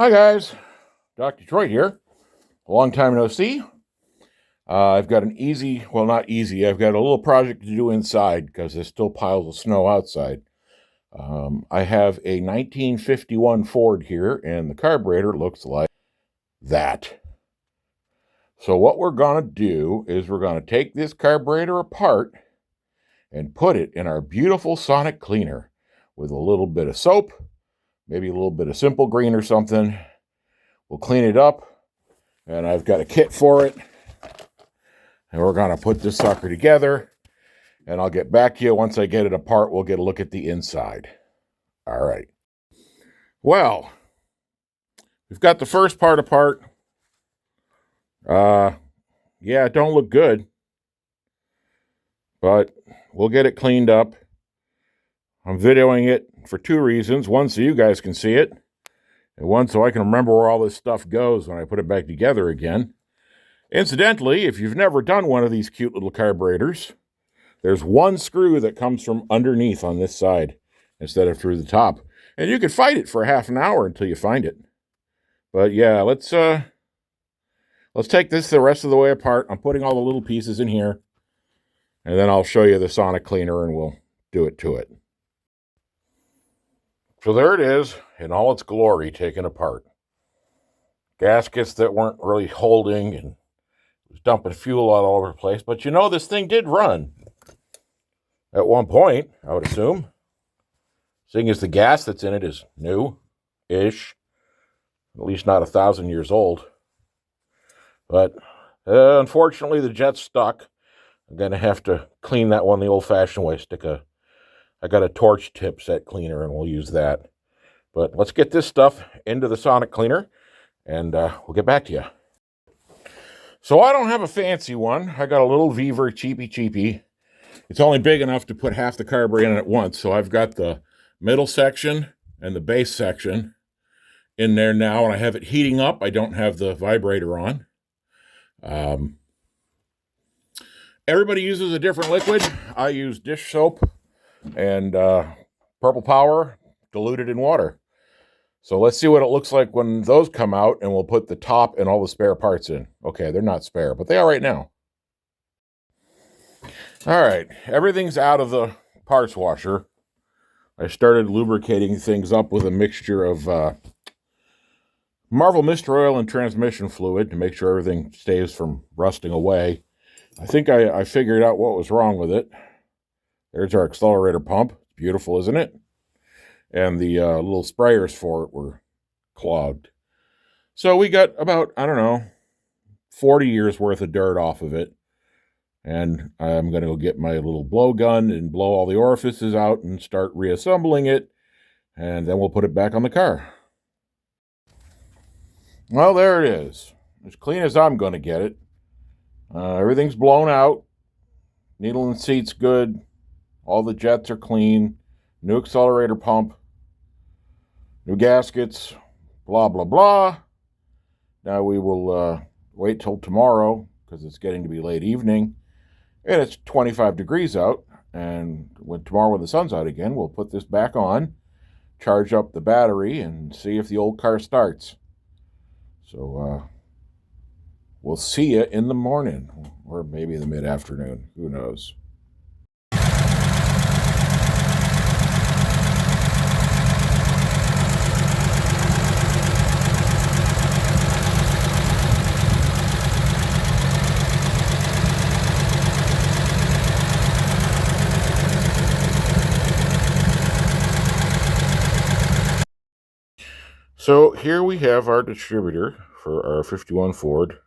Hi guys, Doc Detroit here. A long time no see. I've got an easy, well not easy, I've got a little project to do inside because there's still piles of snow outside. I have a 1951 Ford here and the carburetor looks like that. So what we're going to do is we're going to take this carburetor apart and put it in our beautiful sonic cleaner with a little bit of soap, maybe a little bit of Simple Green or something. We'll clean it up, and I've got a kit for it. And we're going to put this sucker together, and I'll get back to you. Once I get it apart, we'll get a look at the inside. All right. Well, we've got the first part apart. Yeah, it don't look good, but we'll get it cleaned up. I'm videoing it for two reasons. One, so you guys can see it. And one, so I can remember where all this stuff goes when I put it back together again. Incidentally, if you've never done one of these cute little carburetors, there's one screw that comes from underneath on this side instead of through the top. And you can fight it for half an hour until you find it. But yeah, let's take this the rest of the way apart. I'm putting all the little pieces in here. And then I'll show you the sonic cleaner and we'll do it to it. So there it is, in all its glory, taken apart. Gaskets that weren't really holding and was dumping fuel all over the place. But you know, this thing did run at one point, I would assume. Seeing as the gas that's in it is new-ish, at least not 1,000 years old. But unfortunately, the jet's stuck. I'm going to have to clean that one the old-fashioned way. I got a torch tip set cleaner, and we'll use that. But let's get this stuff into the sonic cleaner, and we'll get back to you. So I don't have a fancy one. I got a little Beaver cheapy. It's only big enough to put half the carburetor in at once. So I've got the middle section and the base section in there now, and I have it heating up. I don't have the vibrator on. Everybody uses a different liquid. I use dish soap and Purple Power diluted in water. So let's see what it looks like when those come out, and we'll put the top and all the spare parts in. Okay, they're not spare, but they are right now. All right, everything's out of the parts washer. I started lubricating things up with a mixture of Marvel Mist Oil and transmission fluid to make sure everything stays from rusting away. I think I figured out what was wrong with it. There's our accelerator pump. Beautiful, isn't it? And the little sprayers for it were clogged. So we got about, 40 years worth of dirt off of it. And I'm going to go get my little blowgun and blow all the orifices out and start reassembling it. And then we'll put it back on the car. Well, there it is. As clean as I'm going to get it. Everything's blown out. Needle and seat's good. All the jets are clean. New accelerator pump. New gaskets. Blah, blah, blah. Now we will wait till tomorrow because it's getting to be late evening. And it's 25 degrees out. And tomorrow when the sun's out again, we'll put this back on, charge up the battery, and see if the old car starts. So we'll see you in the morning. Or maybe the mid-afternoon. Who knows? So here we have our distributor for our 51 Ford,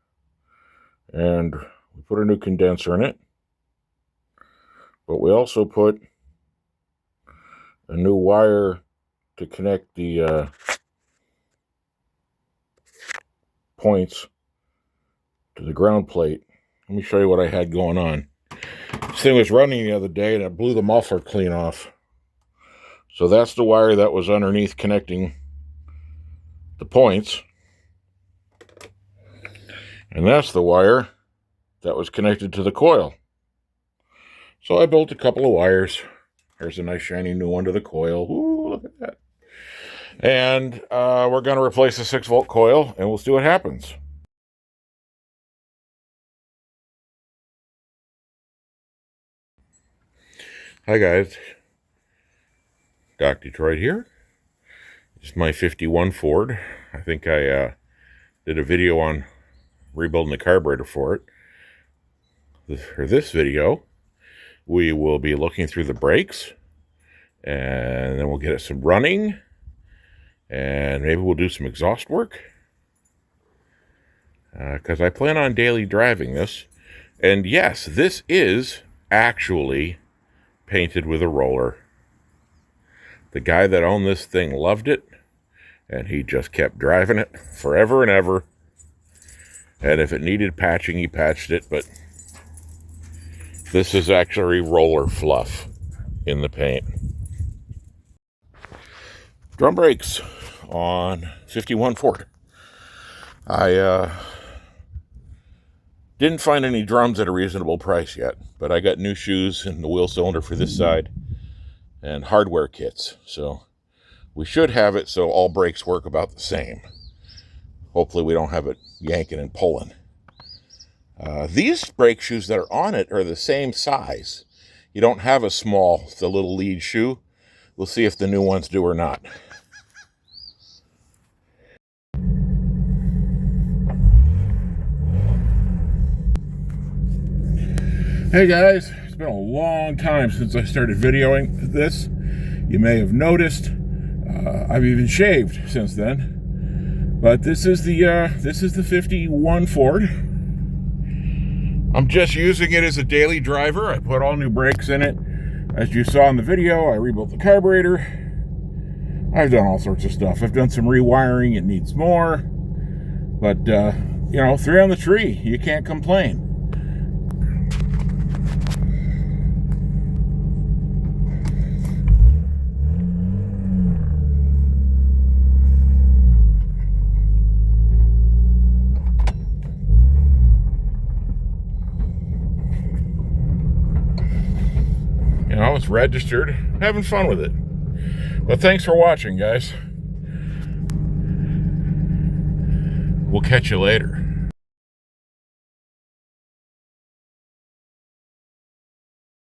and we put a new condenser in it, but we also put a new wire to connect the points to the ground plate. Let me show you what I had going on. This thing was running the other day and it blew the muffler clean off. So that's the wire that was underneath connecting the points, and that's the wire that was connected to the coil. So I built a couple of wires. There's a nice shiny new one to the coil. Ooh, look at that. And we're going to replace the 6-volt coil, and we'll see what happens. Hi guys, Doc Detroit here. It's my 51 Ford. I think I did a video on rebuilding the carburetor for it. For this video, we will be looking through the brakes, and then we'll get it some running, and maybe we'll do some exhaust work, because I plan on daily driving this. And yes, this is actually painted with a roller. The guy that owned this thing loved it, and he just kept driving it forever and ever. And if it needed patching, he patched it, but this is actually roller fluff in the paint. Drum brakes on 51 Ford. I didn't find any drums at a reasonable price yet, but I got new shoes in the wheel cylinder for this side and hardware kits. So we should have it so all brakes work about the same. Hopefully we don't have it yanking and pulling. These brake shoes that are on it are the same size. You don't have the little lead shoe. We'll see if the new ones do or not. Hey guys, it's been a long time since I started videoing this. You may have noticed I've even shaved since then. But this is the 51 Ford. I'm just using it as a daily driver. I put all new brakes in it. As you saw in the video, I rebuilt the carburetor. I've done all sorts of stuff. I've done some rewiring. It needs more. But, you know, 3 on the tree. You can't complain. You know, it's registered, having fun with it. But thanks for watching, guys. We'll catch you later.